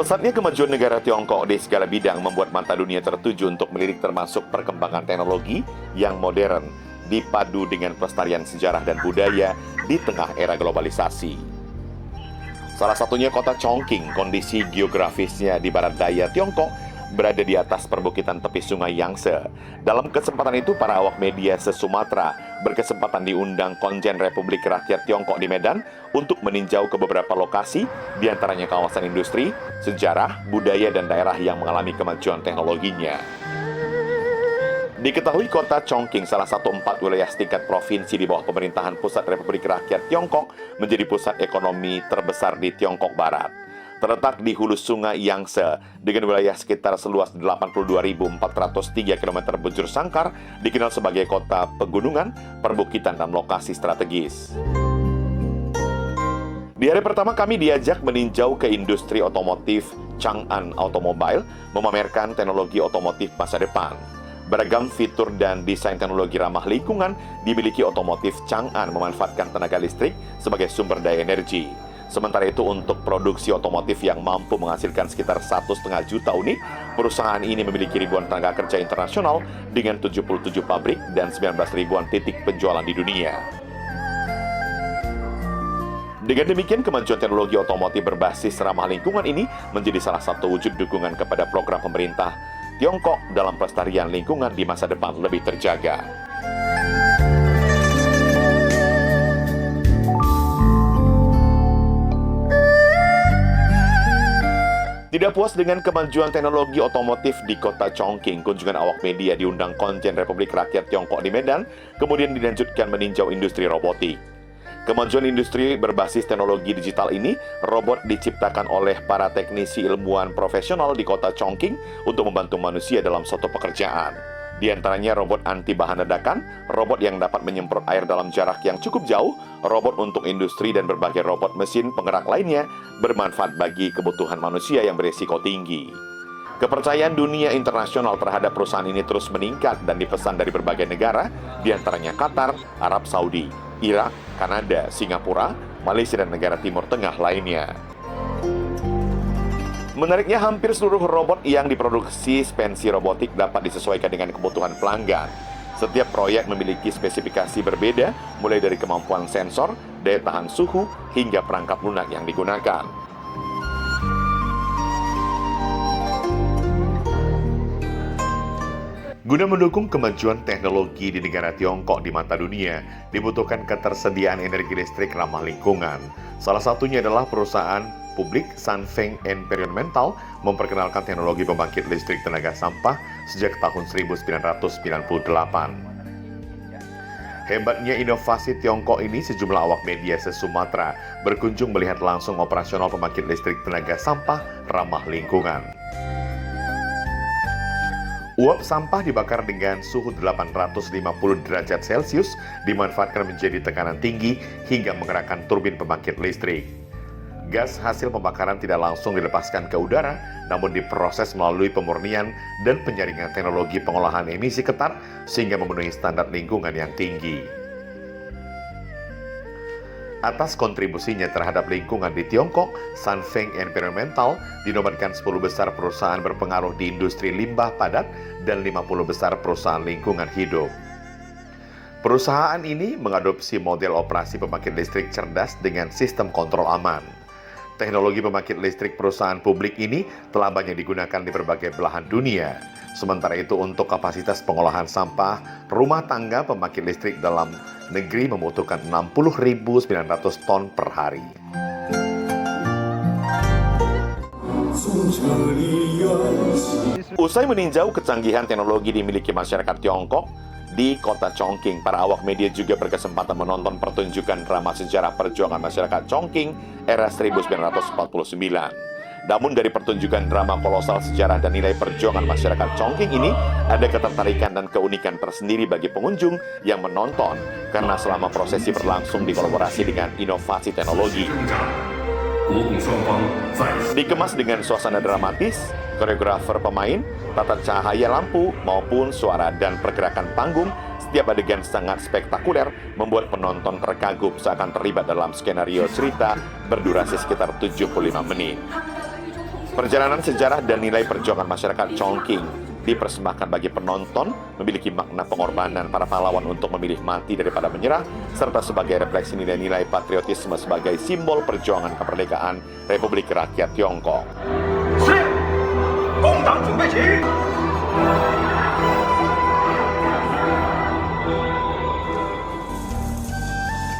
Pesatnya kemajuan negara Tiongkok di segala bidang membuat mata dunia tertuju untuk melirik termasuk perkembangan teknologi yang modern, dipadu dengan pelestarian sejarah dan budaya di tengah era globalisasi. Salah satunya kota Chongqing, kondisi geografisnya di barat daya Tiongkok, berada di atas perbukitan tepi sungai Yangtze. Dalam kesempatan itu, para awak media se-Sumatera berkesempatan diundang Konjen Republik Rakyat Tiongkok di Medan untuk meninjau ke beberapa lokasi, diantaranya kawasan industri, sejarah, budaya, dan daerah yang mengalami kemajuan teknologinya. Diketahui kota Chongqing, salah satu 4 wilayah setingkat provinsi di bawah pemerintahan pusat Republik Rakyat Tiongkok, menjadi pusat ekonomi terbesar di Tiongkok Barat. Terletak di hulu sungai Yangtze dengan wilayah sekitar seluas 82.403 km bujur sangkar, dikenal sebagai kota pegunungan, perbukitan, dan lokasi strategis. Di hari pertama kami diajak meninjau ke industri otomotif Chang'an Automobile, memamerkan teknologi otomotif masa depan. Beragam fitur dan desain teknologi ramah lingkungan dimiliki otomotif Chang'an, memanfaatkan tenaga listrik sebagai sumber daya energi. Sementara itu, untuk produksi otomotif yang mampu menghasilkan sekitar 1,5 juta unit, perusahaan ini memiliki ribuan tenaga kerja internasional dengan 77 pabrik dan 19 ribuan titik penjualan di dunia. Dengan demikian, kemajuan teknologi otomotif berbasis ramah lingkungan ini menjadi salah satu wujud dukungan kepada program pemerintah Tiongkok dalam pelestarian lingkungan di masa depan lebih terjaga. Tidak puas dengan kemajuan teknologi otomotif di kota Chongqing, kunjungan awak media diundang Konjen Republik Rakyat Tiongkok di Medan, kemudian dilanjutkan meninjau industri robotik. Kemajuan industri berbasis teknologi digital ini, robot diciptakan oleh para teknisi ilmuwan profesional di kota Chongqing untuk membantu manusia dalam suatu pekerjaan. Di antaranya robot anti bahan ledakan, robot yang dapat menyemprot air dalam jarak yang cukup jauh, robot untuk industri, dan berbagai robot mesin penggerak lainnya bermanfaat bagi kebutuhan manusia yang berisiko tinggi. Kepercayaan dunia internasional terhadap perusahaan ini terus meningkat dan dipesan dari berbagai negara, di antaranya Qatar, Arab Saudi, Irak, Kanada, Singapura, Malaysia, dan negara Timur Tengah lainnya. Menariknya, hampir seluruh robot yang diproduksi Spensi Robotik dapat disesuaikan dengan kebutuhan pelanggan. Setiap proyek memiliki spesifikasi berbeda, mulai dari kemampuan sensor, daya tahan suhu, hingga perangkat lunak yang digunakan. Guna mendukung kemajuan teknologi di negara Tiongkok di mata dunia, dibutuhkan ketersediaan energi listrik ramah lingkungan. Salah satunya adalah perusahaan publik Sunfeng Environmental memperkenalkan teknologi pembangkit listrik tenaga sampah sejak tahun 1998. Hebatnya inovasi Tiongkok ini, sejumlah awak media se-Sumatera berkunjung melihat langsung operasional pembangkit listrik tenaga sampah ramah lingkungan. Uap sampah dibakar dengan suhu 850 derajat Celcius, dimanfaatkan menjadi tekanan tinggi hingga menggerakkan turbin pembangkit listrik. Gas hasil pembakaran tidak langsung dilepaskan ke udara, namun diproses melalui pemurnian dan penyaringan teknologi pengolahan emisi ketat sehingga memenuhi standar lingkungan yang tinggi. Atas kontribusinya terhadap lingkungan di Tiongkok, Sunfeng Environmental dinobatkan 10 besar perusahaan berpengaruh di industri limbah padat dan 50 besar perusahaan lingkungan hidup. Perusahaan ini mengadopsi model operasi pembangkit listrik cerdas dengan sistem kontrol aman. Teknologi pembangkit listrik perusahaan publik ini telah banyak digunakan di berbagai belahan dunia. Sementara itu, untuk kapasitas pengolahan sampah rumah tangga, pembangkit listrik dalam negeri membutuhkan 60.900 ton per hari. Usai meninjau kecanggihan teknologi dimiliki masyarakat Tiongkok di kota Chongqing, para awak media juga berkesempatan menonton pertunjukan drama sejarah perjuangan masyarakat Chongqing era 1949. Namun dari pertunjukan drama kolosal sejarah dan nilai perjuangan masyarakat Chongqing ini, ada ketertarikan dan keunikan tersendiri bagi pengunjung yang menonton, karena selama prosesi berlangsung dikolaborasi dengan inovasi teknologi. Dikemas dengan suasana dramatis, koreografer pemain, tata cahaya lampu, maupun suara dan pergerakan panggung, setiap adegan sangat spektakuler, membuat penonton terkagum seakan terlibat dalam skenario cerita berdurasi sekitar 75 menit. Perjalanan sejarah dan nilai perjuangan masyarakat Chongqing dipersembahkan bagi penonton, memiliki makna pengorbanan para pahlawan untuk memilih mati daripada menyerah, serta sebagai refleksi nilai-nilai patriotisme sebagai simbol perjuangan kemerdekaan Republik Rakyat Tiongkok.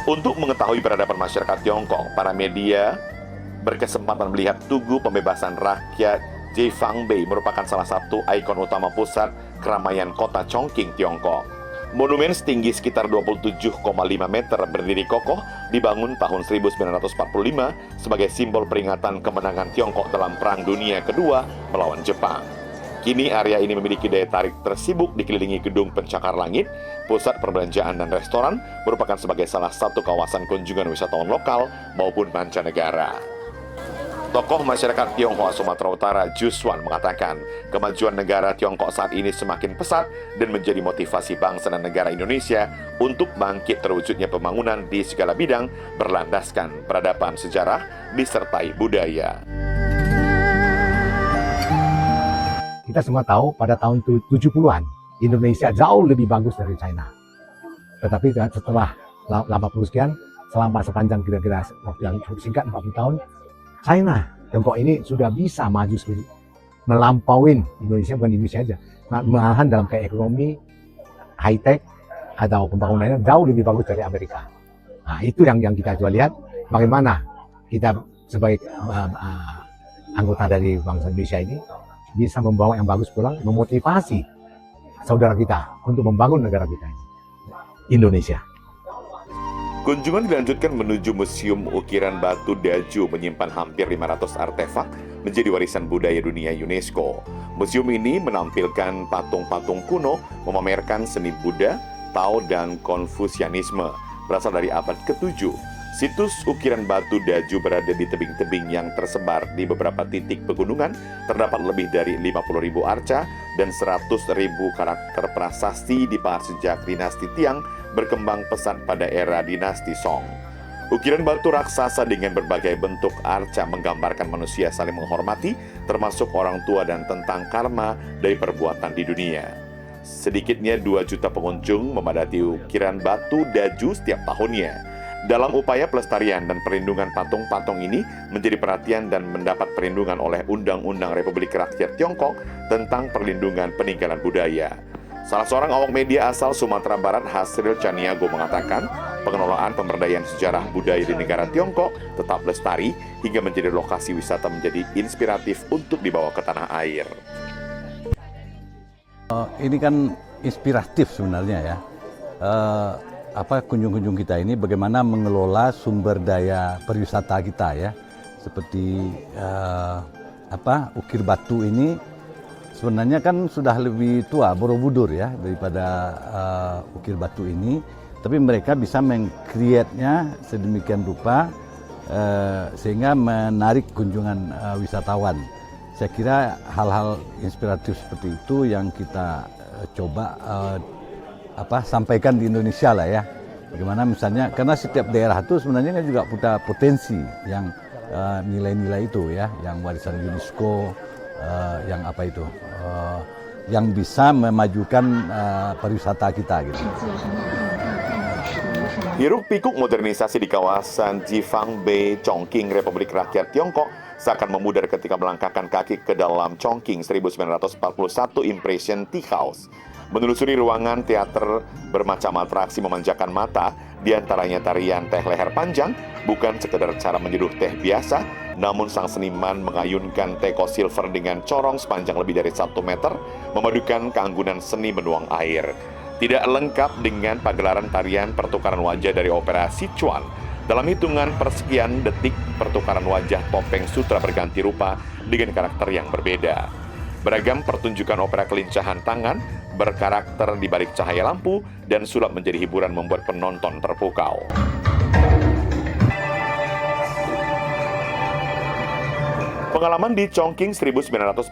Untuk mengetahui peradaban masyarakat Tiongkok, para media berkesempatan melihat Tugu Pembebasan Rakyat Jifangbei merupakan salah satu ikon utama pusat keramaian kota Chongqing, Tiongkok. Monumen setinggi sekitar 27,5 meter berdiri kokoh dibangun tahun 1945 sebagai simbol peringatan kemenangan Tiongkok dalam Perang Dunia Kedua melawan Jepang. Kini area ini memiliki daya tarik tersibuk dikelilingi gedung pencakar langit, pusat perbelanjaan dan restoran, merupakan sebagai salah satu kawasan kunjungan wisatawan lokal maupun mancanegara. Tokoh masyarakat Tionghoa Sumatera Utara Juswan mengatakan kemajuan negara Tiongkok saat ini semakin pesat dan menjadi motivasi bangsa dan negara Indonesia untuk bangkit terwujudnya pembangunan di segala bidang berlandaskan peradaban sejarah disertai budaya. Kita semua tahu pada tahun 70-an Indonesia jauh lebih bagus dari China. Tetapi setelah 80 sekian, selama sepanjang kira-kira waktu yang singkat 40 tahun, China, Tiongkok ini sudah bisa maju sendiri, melampauin Indonesia, bukan Indonesia aja, malahan dalam kayak ekonomi, high-tech, atau pembangunannya jauh lebih bagus dari Amerika. Nah, itu yang kita coba lihat, bagaimana kita sebagai anggota dari bangsa Indonesia ini bisa membawa yang bagus pulang, memotivasi saudara kita untuk membangun negara kita ini, Indonesia. Kunjungan dilanjutkan menuju Museum Ukiran Batu Daju menyimpan hampir 500 artefak menjadi warisan budaya dunia UNESCO. Museum ini menampilkan patung-patung kuno memamerkan seni Buddha, Tao, dan Konfusianisme berasal dari abad ke-7. Situs Ukiran Batu Daju berada di tebing-tebing yang tersebar di beberapa titik pegunungan. Terdapat lebih dari 50.000 arca dan 100.000 karakter prasasti dibahas sejak dinasti Tiang berkembang pesat pada era dinasti Song. Ukiran batu raksasa dengan berbagai bentuk arca menggambarkan manusia saling menghormati, termasuk orang tua dan tentang karma dari perbuatan di dunia. Sedikitnya 2 juta pengunjung memadati Ukiran Batu Daju setiap tahunnya. Dalam upaya pelestarian dan perlindungan patung-patung ini menjadi perhatian dan mendapat perlindungan oleh Undang-Undang Republik Rakyat Tiongkok tentang perlindungan peninggalan budaya. Salah seorang awak media asal Sumatera Barat, Hasril Caniago, mengatakan pengelolaan pemberdayaan sejarah budaya di negara Tiongkok tetap lestari hingga menjadi lokasi wisata menjadi inspiratif untuk dibawa ke tanah air. Ini kan inspiratif sebenarnya ya. Kunjung-kunjung kita ini bagaimana mengelola sumber daya pariwisata kita ya, seperti Ukir Batu ini sebenarnya kan sudah lebih tua, Borobudur ya, daripada Ukir Batu ini, tapi mereka bisa meng-create-nya sedemikian rupa sehingga menarik kunjungan wisatawan. Saya kira hal-hal inspiratif seperti itu yang kita coba sampaikan di Indonesia lah ya. Bagaimana misalnya, karena setiap daerah itu sebenarnya kan juga punya potensi yang nilai-nilai itu ya, yang warisan UNESCO, yang bisa memajukan pariwisata kita gitu. Hiruk-pikuk modernisasi di kawasan Jifangbei, Chongqing, Republik Rakyat Tiongkok seakan memudar ketika melangkahkan kaki ke dalam Chongqing 1941 Impression Tea House. Menelusuri ruangan teater bermacam atraksi memanjakan mata, diantaranya tarian teh leher panjang, bukan sekedar cara menyeduh teh biasa, namun sang seniman mengayunkan teko silver dengan corong sepanjang lebih dari 1 meter, memadukan keanggunan seni menuang air. Tidak lengkap dengan pagelaran tarian pertukaran wajah dari opera Sichuan. Dalam hitungan persekian detik, pertukaran wajah topeng sutra berganti rupa dengan karakter yang berbeda. Beragam pertunjukan opera kelincahan tangan, berkarakter di balik cahaya lampu, dan sulap menjadi hiburan membuat penonton terpukau. Pengalaman di Chongqing 1941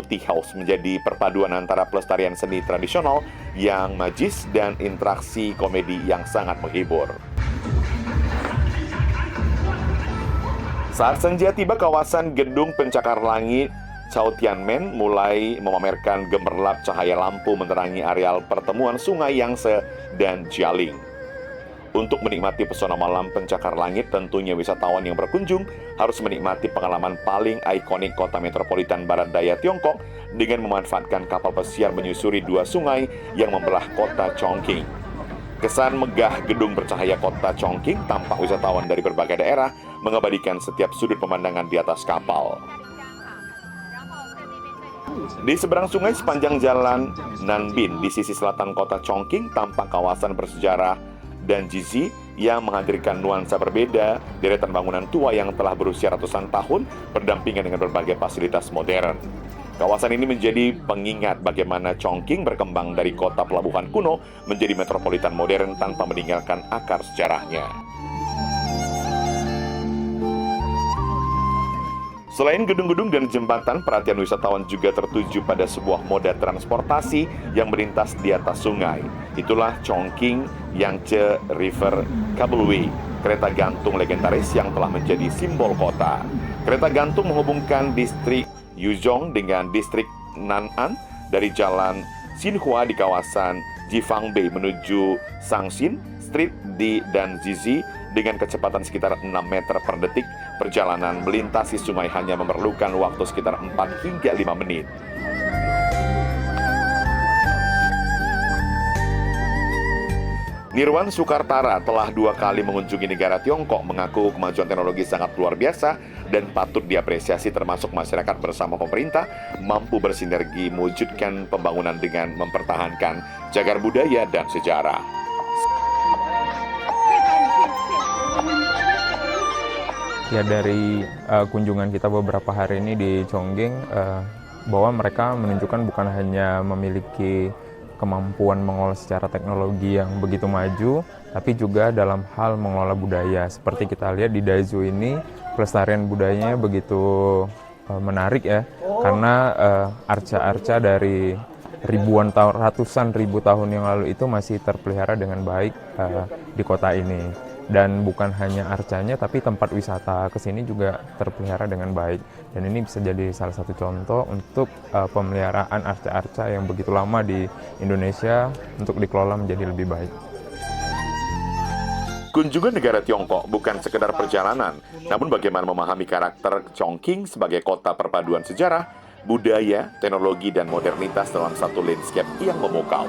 Tea House menjadi perpaduan antara pelestarian seni tradisional yang magis dan interaksi komedi yang sangat menghibur. Saat senja tiba, kawasan gedung pencakar langit Chao Tianmen mulai memamerkan gemerlap cahaya lampu menerangi areal pertemuan Sungai Yangtze dan Jialing. Untuk menikmati pesona malam pencakar langit, tentunya wisatawan yang berkunjung harus menikmati pengalaman paling ikonik kota metropolitan barat daya Tiongkok dengan memanfaatkan kapal pesiar menyusuri dua sungai yang membelah kota Chongqing. Kesan megah gedung bercahaya kota Chongqing tampak wisatawan dari berbagai daerah mengabadikan setiap sudut pemandangan di atas kapal. Di seberang sungai sepanjang jalan Nanbin di sisi selatan kota Chongqing tampak kawasan bersejarah dan Jizi yang menghadirkan nuansa berbeda, deretan bangunan tua yang telah berusia ratusan tahun berdampingan dengan berbagai fasilitas modern. Kawasan ini menjadi pengingat bagaimana Chongqing berkembang dari kota pelabuhan kuno menjadi metropolitan modern tanpa meninggalkan akar sejarahnya. Selain gedung-gedung dan jembatan, perhatian wisatawan juga tertuju pada sebuah moda transportasi yang melintas di atas sungai. Itulah Chongqing Yangtze River Cableway, kereta gantung legendaris yang telah menjadi simbol kota. Kereta gantung menghubungkan distrik Yuzhong dengan distrik Nan'an dari jalan Xinhua di kawasan Jifangbei menuju Shangxin Street dan Zizi dengan kecepatan sekitar 6 meter per detik. Perjalanan melintasi sungai hanya memerlukan waktu sekitar 4 hingga 5 menit. Nirwan Sukartara telah 2 kali mengunjungi negara Tiongkok, mengaku kemajuan teknologi sangat luar biasa dan patut diapresiasi, termasuk masyarakat bersama pemerintah mampu bersinergi mewujudkan pembangunan dengan mempertahankan cagar budaya dan sejarah. Ya, dari kunjungan kita beberapa hari ini di Chongqing, bahwa mereka menunjukkan bukan hanya memiliki kemampuan mengolah secara teknologi yang begitu maju, tapi juga dalam hal mengelola budaya. Seperti kita lihat di Daizu ini, pelestarian budayanya begitu menarik ya, karena arca-arca dari ribuan tahun, ratusan ribu tahun yang lalu itu masih terpelihara dengan baik di kota ini. Dan bukan hanya arcanya, tapi tempat wisata ke sini juga terpelihara dengan baik. Dan ini bisa jadi salah satu contoh untuk pemeliharaan arca-arca yang begitu lama di Indonesia untuk dikelola menjadi lebih baik. Kunjungan negara Tiongkok bukan sekedar perjalanan, namun bagaimana memahami karakter Chongqing sebagai kota perpaduan sejarah, budaya, teknologi, dan modernitas dalam satu landscape yang memukau.